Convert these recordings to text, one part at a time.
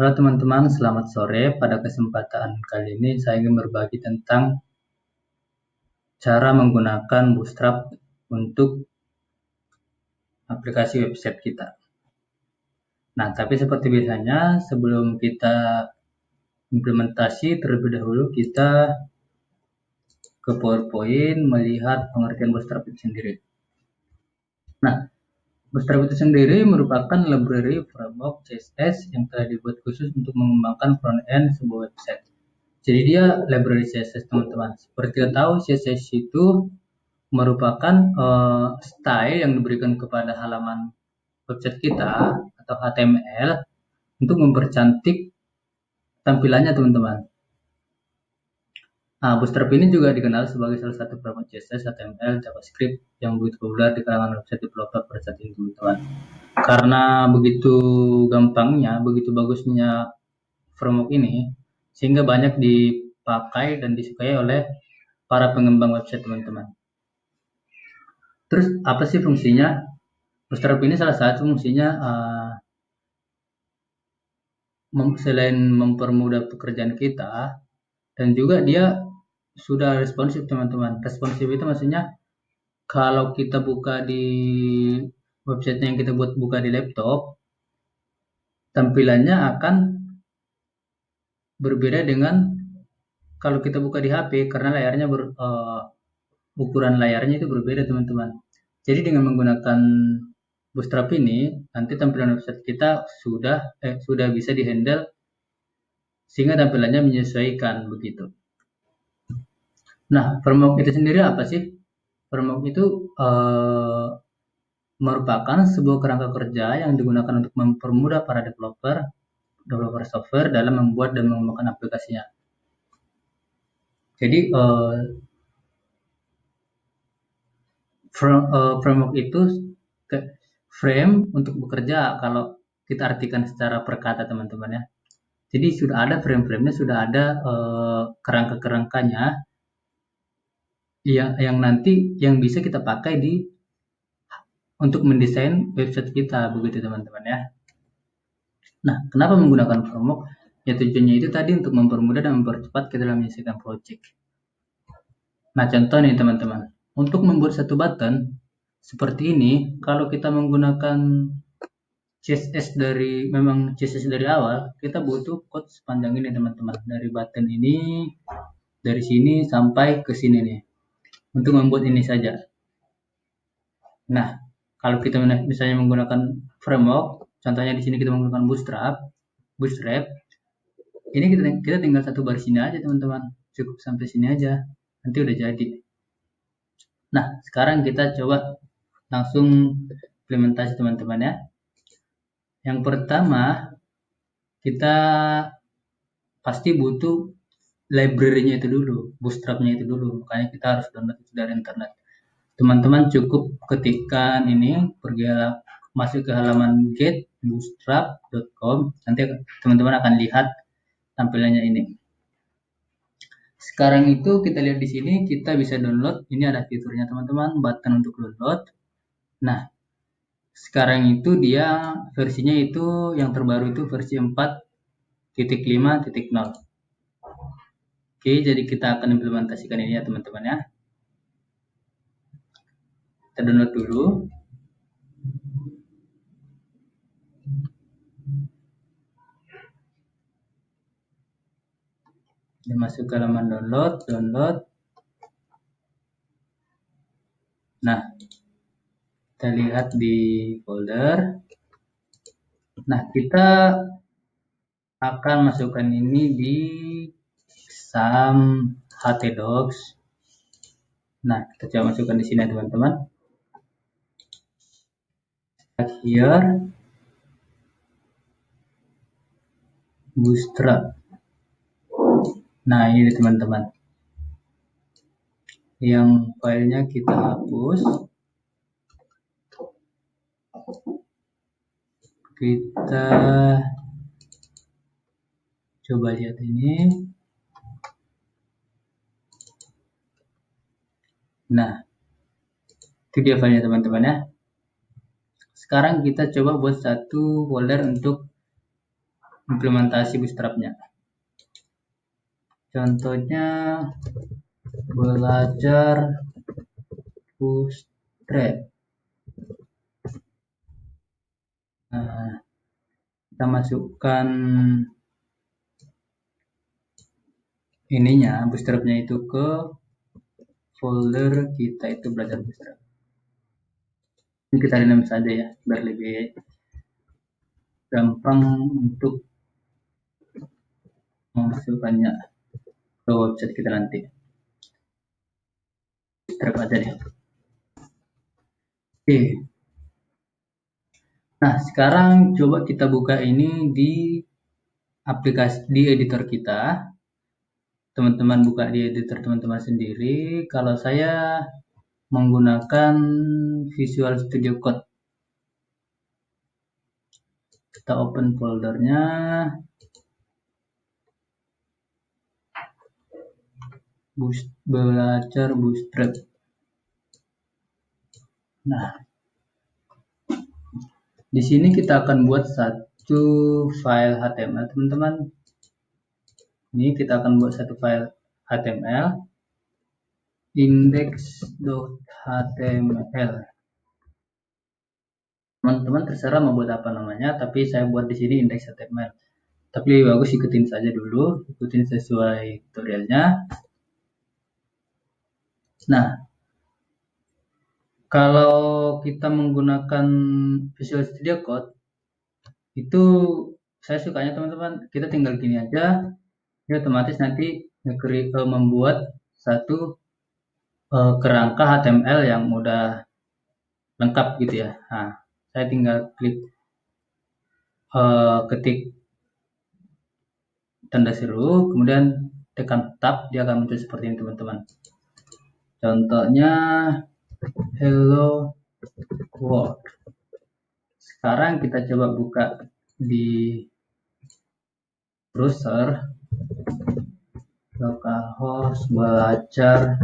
Halo teman-teman, selamat sore. Pada kesempatan kali ini saya ingin berbagi tentang cara menggunakan Bootstrap untuk aplikasi website kita. Nah, tapi seperti biasanya sebelum kita implementasi, terlebih dahulu kita ke PowerPoint melihat pengertian Bootstrap itu sendiri. Nah, Bootstrap itu sendiri merupakan library framework CSS yang telah dibuat khusus untuk mengembangkan front-end sebuah website. Jadi dia library CSS teman-teman. Seperti kita tahu CSS itu merupakan style yang diberikan kepada halaman website kita atau HTML untuk mempercantik tampilannya teman-teman. Nah, Bootstrap ini juga dikenal sebagai salah satu framework CSS, HTML, JavaScript yang begitu populer di kalangan website developer pada saat ini teman-teman. Karena begitu gampangnya, begitu bagusnya framework ini, sehingga banyak dipakai dan disukai oleh para pengembang website teman-teman. Terus apa sih fungsinya? Bootstrap ini salah satu fungsinya selain mempermudah pekerjaan kita, dan juga dia sudah responsif teman-teman. Responsif itu maksudnya kalau kita buka di website yang kita buka di laptop, tampilannya akan berbeda dengan kalau kita buka di HP karena layarnya ukuran layarnya itu berbeda teman-teman. Jadi dengan menggunakan Bootstrap ini, nanti tampilan website kita sudah bisa dihandle sehingga tampilannya menyesuaikan begitu. Nah, framework itu sendiri apa sih? Framework itu merupakan sebuah kerangka kerja yang digunakan untuk mempermudah para developer software dalam membuat dan mengembangkan aplikasinya. Jadi framework itu frame untuk bekerja kalau kita artikan secara perkata teman-teman ya. Jadi sudah ada frame-framenya, sudah ada kerangka-kerangkanya yang nanti yang bisa kita pakai untuk mendesain website kita begitu teman-teman ya. Nah, kenapa menggunakan framework? Ya tujuannya itu tadi untuk mempermudah dan mempercepat kita dalam menyelesaikan project. Nah, contoh nih teman-teman, untuk membuat satu button seperti ini, kalau kita menggunakan CSS dari awal, kita butuh code sepanjang ini teman-teman, dari button ini, dari sini sampai ke sini nih, untuk membuat ini saja. Nah, kalau kita misalnya menggunakan framework, contohnya di sini kita menggunakan Bootstrap, ini kita tinggal satu baris ini aja teman-teman, cukup sampai sini aja, nanti udah jadi. Nah, sekarang kita coba langsung implementasi teman-teman ya. Yang pertama, kita pasti butuh library-nya itu dulu, Bootstrap-nya itu dulu, makanya kita harus download itu dari internet. Teman-teman cukup ketikkan ini, masuk ke halaman getbootstrap.com, nanti teman-teman akan lihat tampilannya ini. Sekarang itu kita lihat di sini, kita bisa download, ini ada fiturnya teman-teman, button untuk download. Nah, sekarang itu dia versinya itu yang terbaru itu versi 4.5.0. Oke, jadi kita akan implementasikan ini ya teman-teman ya. Kita download dulu. Kita masuk ke halaman download. Nah, kita lihat di folder. Nah, kita akan masukkan ini di some htdocs. Nah, kita coba masukkan di sini teman-teman. Here Bootstrap. Nah, ini teman-teman. Yang filenya kita hapus. Kita coba lihat ini. Nah, itu dia filenya teman-teman ya. Sekarang kita coba buat satu folder untuk implementasi Bootstrap-nya. Contohnya belajar Bootstrap. Nah, kita masukkan ininya, Bootstrap-nya itu ke folder kita itu belajar Bootstrap. Ini kita rename saja ya, biar lebih gampang untuk memasukkannya ke website kita nanti. Bootstrap aja deh. Oke. Nah, sekarang coba kita buka ini di aplikasi di editor kita. Teman-teman buka di editor teman-teman sendiri. Kalau saya menggunakan Visual Studio Code. Kita open foldernya. Belajar Bootstrap. Nah, di sini kita akan buat satu file HTML, teman-teman. Ini kita akan buat satu file HTML, index.html. Teman-teman terserah mau buat apa namanya, tapi saya buat di sini index.html. Tapi lebih bagus ikutin saja dulu, ikutin sesuai tutorialnya. Nah, kalau kita menggunakan Visual Studio Code, itu saya sukanya teman-teman, kita tinggal gini aja, ya otomatis nanti membuat satu kerangka HTML yang udah lengkap gitu ya. Nah, saya tinggal klik ketik tanda seru, kemudian tekan tab, dia akan muncul seperti ini teman-teman. Contohnya hello world. Sekarang kita coba buka di browser, localhost belajar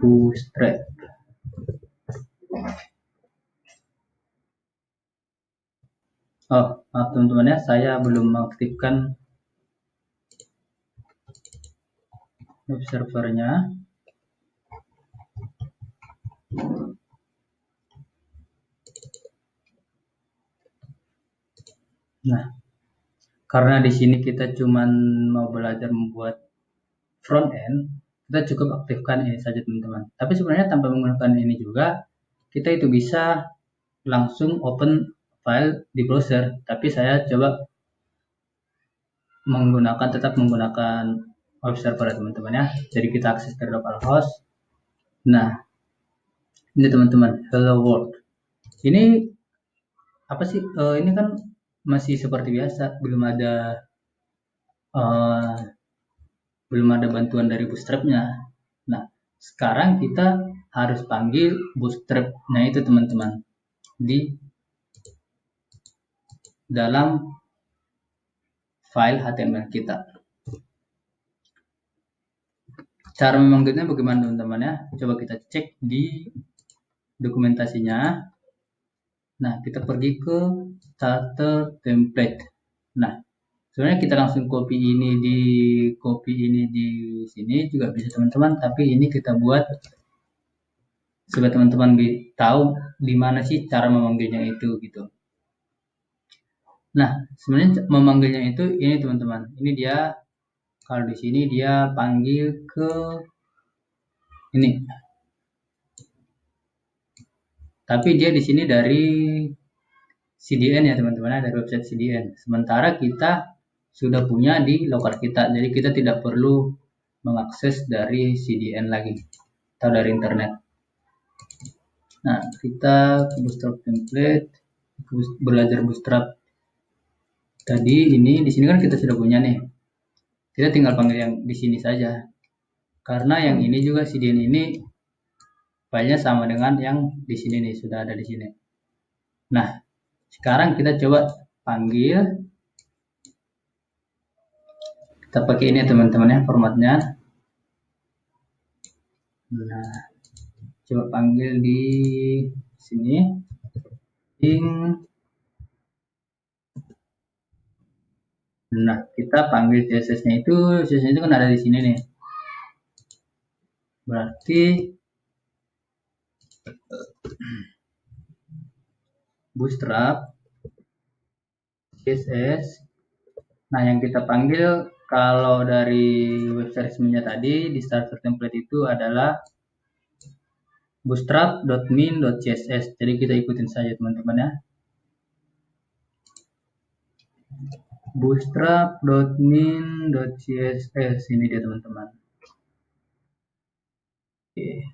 Bootstrap. Oh, maaf teman-teman ya, saya belum mengaktifkan web servernya. Nah, karena di sini kita cuman mau belajar membuat front end, kita cukup aktifkan ini saja teman-teman. Tapi sebenarnya tanpa menggunakan ini juga, kita itu bisa langsung open file di browser. Tapi saya coba tetap menggunakan web server ya teman-teman ya. Jadi kita akses ke localhost. Nah, ini teman-teman, hello world. Ini apa sih? Ini kan masih seperti biasa, belum ada bantuan dari Bootstrap-nya. Nah, sekarang kita harus panggil Bootstrap-nya itu teman-teman di dalam file HTML kita. Cara memanggilnya bagaimana teman-teman ya? Coba kita cek di dokumentasinya. Nah, kita pergi ke starter template. Nah, sebenarnya kita langsung copy ini di sini juga bisa teman-teman, tapi ini kita buat supaya teman-teman tahu di mana sih cara memanggilnya itu gitu. Nah, sebenarnya memanggilnya itu ini teman-teman. Ini dia, kalau di sini dia panggil ke ini. Tapi dia di sini dari CDN ya teman-teman, dari website CDN. Sementara kita sudah punya di lokal kita, jadi kita tidak perlu mengakses dari CDN lagi atau dari internet. Nah, kita ke Bootstrap template, belajar Bootstrap. Tadi ini di sini kan kita sudah punya nih. Kita tinggal panggil yang di sini saja. Karena yang ini juga CDN ini filenya sama dengan yang di sini nih, sudah ada di sini. Nah, sekarang kita coba panggil. Kita pakai ini teman-teman ya formatnya. Nah, coba panggil di sini. Nah, kita panggil CSS-nya itu, CSS-nya itu kan ada di sini nih. Berarti bootstrap CSS. Nah, yang kita panggil kalau dari website resminya tadi di starter template itu adalah bootstrap.min.css. Jadi kita ikutin saja teman-teman ya. bootstrap.min.css ini dia teman-teman. Oke.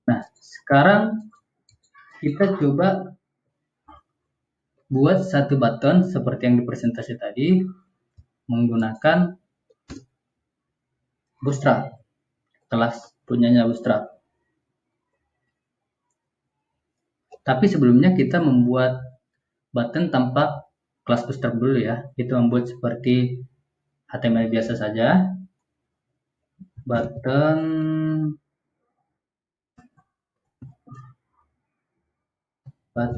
Nah, sekarang kita coba buat satu button seperti yang di presentasi tadi menggunakan Bootstrap, kelas punyanya Bootstrap. Tapi sebelumnya kita membuat button tanpa kelas Bootstrap dulu ya. Kita membuat seperti HTML biasa saja. Button Nah,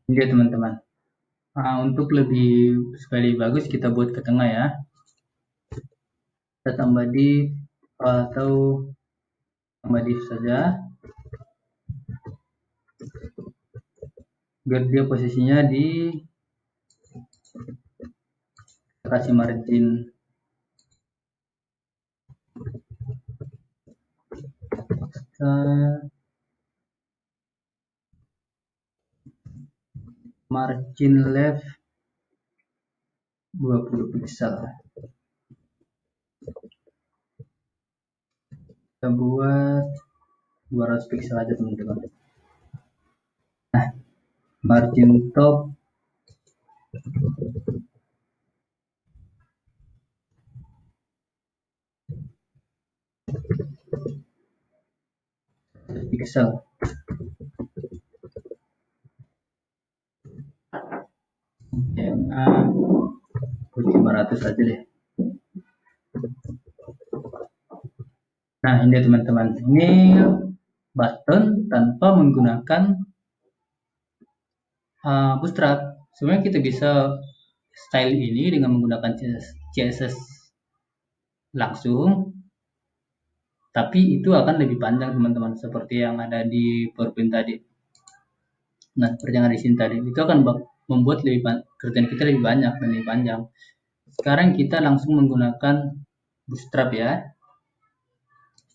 ini dia teman-teman. Nah, untuk supaya lebih bagus kita buat ke tengah ya. Kita tambah div atau tambah div saja. Biar dia posisinya di kasih margin margin left 20 pixel. Kita buat 200 pixel aja teman-teman. Nah, margin top pixel. Yang A 500 aja deh. Nah, ini teman-teman. Ini button tanpa menggunakan Bootstrap. Sebenarnya kita bisa style ini dengan menggunakan CSS langsung, tapi itu akan lebih panjang teman-teman, seperti yang ada di PowerPoint tadi. Nah, seperti yang ada di sini tadi, itu akan membuat kerjaan kita lebih banyak dan lebih panjang. Sekarang kita langsung menggunakan Bootstrap ya.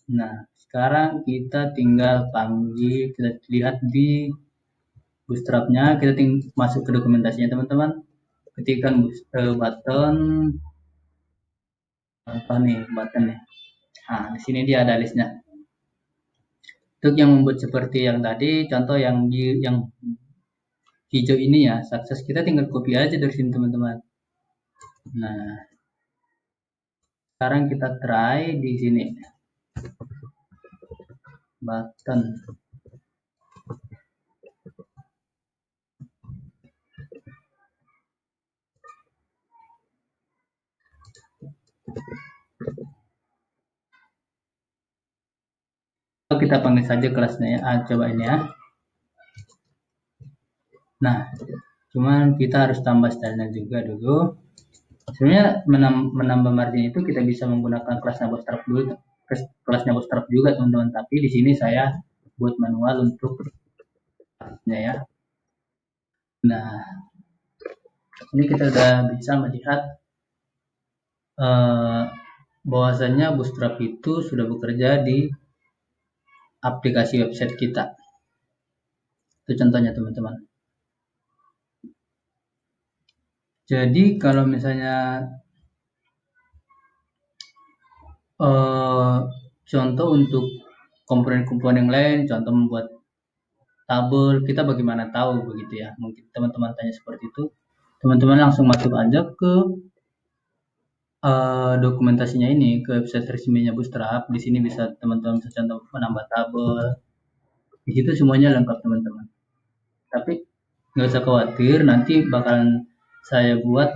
Nah, sekarang kita tinggal panggil, kita lihat di Bootstrapnya, kita masuk ke dokumentasinya teman-teman. Ketikkan button apa nih button nih. Nah, di sini dia ada listnya. Untuk yang membuat seperti yang tadi, contoh yang hijau ini ya, sukses, kita tinggal copy aja dari sini teman-teman. Nah, sekarang kita try di sini. Button. Kita panggil saja kelasnya ya. Coba ini ya. Nah, cuman kita harus tambah stylenya juga dulu. Sebenarnya menambah margin itu kita bisa menggunakan kelasnya Bootstrap dulu, kelasnya Bootstrap juga teman-teman. Tapi di sini saya buat manual untuk kelasnya ya. Nah, ini kita sudah bisa melihat bahwasannya Bootstrap itu sudah bekerja di aplikasi website kita. Itu contohnya teman-teman. Jadi kalau misalnya contoh untuk komponen-komponen yang lain, contoh membuat tabel, kita bagaimana tahu begitu ya? Mungkin teman-teman tanya seperti itu. Teman-teman langsung masuk aja ke dokumentasinya ini, ke website resminya Bootstrap. Di sini bisa teman-teman bisa contoh menambah tabel. Di situ semuanya lengkap teman-teman. Tapi nggak usah khawatir, nanti bakalan saya buat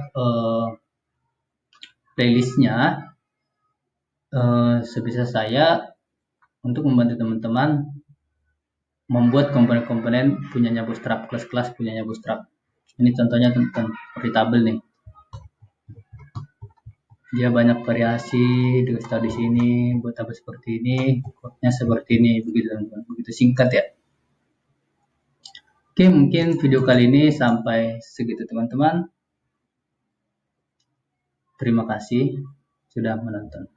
playlistnya sebisa saya untuk membantu teman-teman membuat komponen-komponen punyanya Bootstrap, kelas-kelas punyanya Bootstrap. Ini contohnya tentang seperti tabel nih. Dia banyak variasi, dikasih di sini, buat tabel seperti ini, code-nya seperti ini, begitu teman-teman. Begitu singkat ya. Oke, mungkin video kali ini sampai segitu teman-teman. Terima kasih sudah menonton.